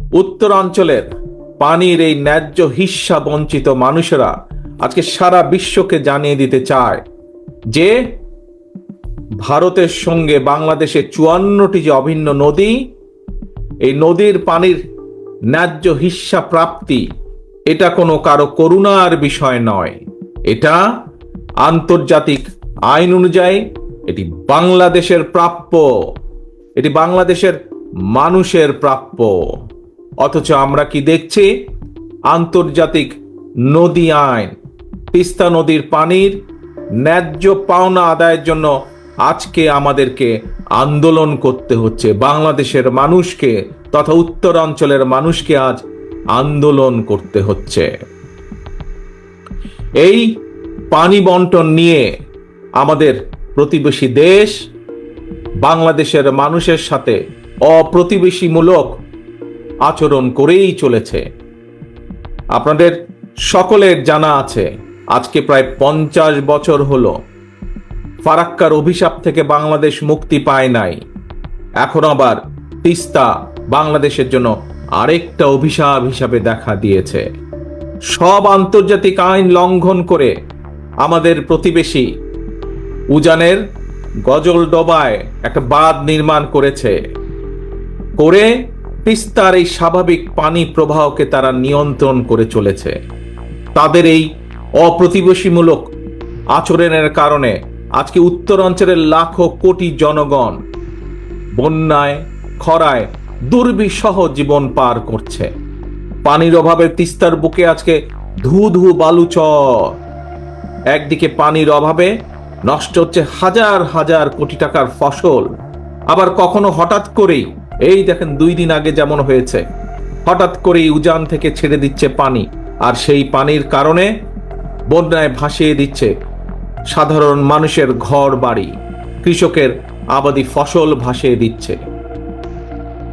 উত্তরাঞ্চলের পানির এই ন্যায্য হিস্সা বঞ্চিত মানুষেরা আজকে সারা বিশ্বকে জানিয়ে দিতে চায় যে ভারতের সঙ্গে বাংলাদেশের 54টি যে অভিন্ন নদী, এই নদীর পানির ন্যায্য হিস্সা প্রাপ্তি এটা কোনো কারো করুণার বিষয় নয়। এটা আন্তর্জাতিক আইন অনুযায়ী এটি বাংলাদেশের প্রাপ্য, এটি বাংলাদেশের মানুষের প্রাপ্য। অথচ আমরা কি দেখছি? আন্তর্জাতিক নদী আইন, তিস্তা নদীর পানির ন্যায্য পাওনা আদায়ের জন্য আজকে আমাদেরকে আন্দোলন করতে হচ্ছে। বাংলাদেশের মানুষকে তথা উত্তরাঞ্চলের মানুষকে আজ আন্দোলন করতে হচ্ছে। এই পানি বন্টন নিয়ে আমাদের প্রতিবেশী দেশ বাংলাদেশের মানুষের সাথে অপ্রতিবেশীমূলক আচরণ করেই চলেছে। আপনাদের সকলের জানা আছে, আজকে প্রায় 50 বছর হলো ফারাক্কার অভিশাপ থেকে বাংলাদেশ মুক্তি পায় নাই। এখন আবার তিস্তা বাংলাদেশের জন্য আরেকটা অভিশাপ হিসাবে দেখা দিয়েছে। সব আন্তর্জাতিক আইন লঙ্ঘন করে আমাদের প্রতিবেশী উজানের গজলডোবায় একটা বাঁধ নির্মাণ করেছে, করে তিস্তার এই স্বাভাবিক পানি প্রবাহকে তারা নিয়ন্ত্রণ করে চলেছে। তাদের এই অপ্রতিবেশীমূলক আচরণের কারণে আজকে উত্তরাঞ্চলের লাখো কোটি জনগণ বন্যায় খরায় দুর্বিষহ জীবন পার করছে। পানির অভাবে তিস্তার বুকে আজকে ধু ধু বালুচর। একদিকে পানির অভাবে নষ্ট হচ্ছে হাজার হাজার কোটি টাকার ফসল, আবার কখনো হঠাৎ করেই, এই দেখেন 2 দিন আগে যেমন হয়েছে, হঠাৎ করেই উজান থেকে ছেড়ে দিচ্ছে পানি, আর সেই পানির কারণে বন্যায় ভাসিয়ে দিচ্ছে সাধারণ মানুষের ঘর বাড়ি, কৃষকের আবাদি ফসল ভাসিয়ে দিচ্ছে।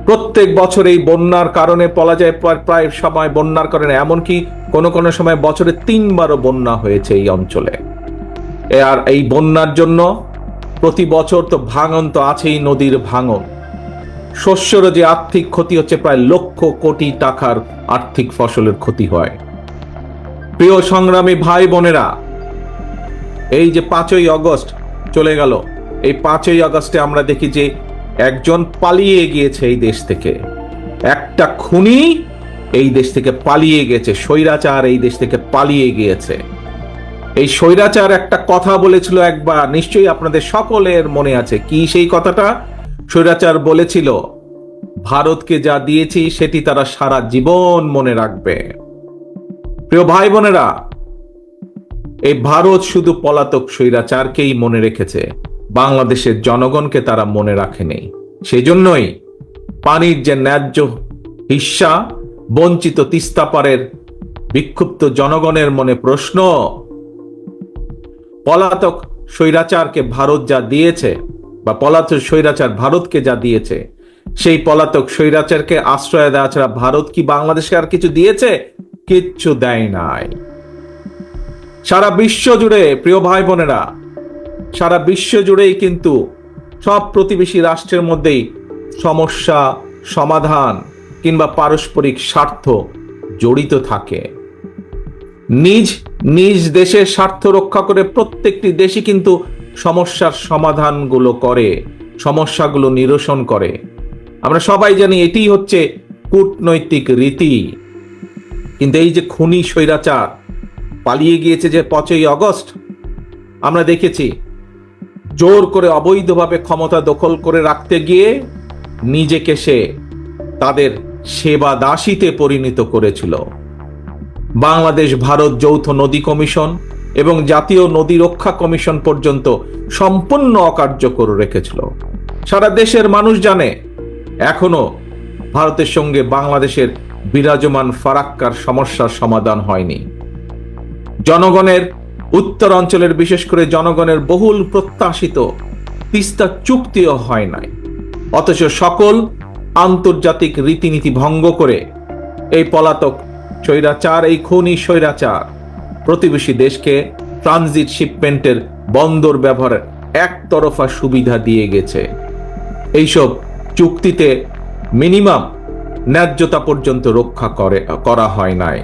প্রত্যেক বছর এই বন্যার কারণে বলা যায় প্রায় সময় বন্যার কারণে এমনকি কোনো কোনো সময় বছরে 3 বারও বন্যা হয়েছে এই অঞ্চলে। আর এই বন্যার জন্য প্রতি বছর তো ভাঙন তো আছেই, নদীর ভাঙন, শস্যেরও যে আর্থিক ক্ষতি হচ্ছে, প্রায় লক্ষ কোটি টাকার আর্থিক ফসলের ক্ষতি হয়। প্রিয় সংগ্রামী ভাই বোনেরা, এই যে 5ই আগস্ট চলে গেল, এই 5ই আগস্টে আমরা দেখি যে একজন পালিয়ে গিয়েছে এই দেশ থেকে, একটা খুনি এই দেশ থেকে পালিয়ে গেছে, স্বৈরাচার এই দেশ থেকে পালিয়ে গিয়েছে। এই স্বৈরাচার একটা কথা বলেছিল একবার, নিশ্চয়ই আপনাদের সকলের মনে আছে। কি সেই কথাটা? স্বৈরাচার বলেছিল, ভারতকে যা দিয়েছি সেটি তারা সারা জীবন মনে রাখবে। প্রিয় ভাই বোনেরা, এই ভারত শুধু পলাতক স্বৈরাচারকেই মনে রেখেছে, বাংলাদেশের জনগণকে তারা মনে রাখেনি। সেই জন্যই পানির যে ন্যায্য হিস্সা বঞ্চিত তিস্তা পারের বিক্ষুব্ধ জনগণের মনে প্রশ্ন, পলাতক স্বৈরাচারকে ভারত যা দিয়েছে, বা পলাতক স্বৈরাচার ভারতকে যা দিয়েছে, সেই পলাতক স্বৈরাচারকে আশ্রয় দেওয়া ছাড়া ভারত কি বাংলাদেশকে আর কিছু দিয়েছে? কিচ্ছু দেয় নাই। সারা বিশ্ব জুড়ে, প্রিয় ভাই বোনেরা, সারা বিশ্ব জুড়েই কিন্তু সব প্রতিবেশী রাষ্ট্রের মধ্যেই সমস্যা সমাধান কিংবা পারস্পরিক স্বার্থ জড়িত থাকে। নিজ নিজ দেশের স্বার্থ রক্ষা করে প্রত্যেকটি দেশই কিন্তু সমস্যার সমাধানগুলো করে, সমস্যাগুলো নিরসন করে। আমরা সবাই জানি এটি হচ্ছে কূটনৈতিক রীতি। কিন্তু এই যে খুনি স্বৈরাচার পালিয়ে গিয়েছে যে 5ই আগস্ট, আমরা দেখেছি জোর করে অবৈধভাবে ক্ষমতা দখল করে রাখতে গিয়ে নিজেকে সে তাদের সেবা দাসীতে পরিণত করেছিল। বাংলাদেশ ভারত যৌথ নদী কমিশন এবং জাতীয় নদী রক্ষা কমিশন পর্যন্ত সম্পূর্ণ অকার্যকর রেখেছিল। সারা দেশের মানুষ জানে এখনো ভারতের সঙ্গে বাংলাদেশের বিরাজমান ফারাক্কার সমস্যার সমাধান হয়নি। জনগণের, উত্তরাঞ্চলের বিশেষ করে জনগণের বহুল প্রত্যাশিত তিস্তা চুক্তিও হয় নাই। অথচ সকল আন্তর্জাতিক রীতিনীতি ভঙ্গ করে এই পলাতক স্বৈরাচার, এই খুনি স্বৈরাচার প্রতিবেশী দেশকে ট্রানজিট শিপমেন্টের বন্দর ব্যবহারের একতরফা সুবিধা দিয়ে গেছে। এইসব চুক্তিতে মিনিমাম ন্যায্যতা পর্যন্ত রক্ষা করা হয় নাই।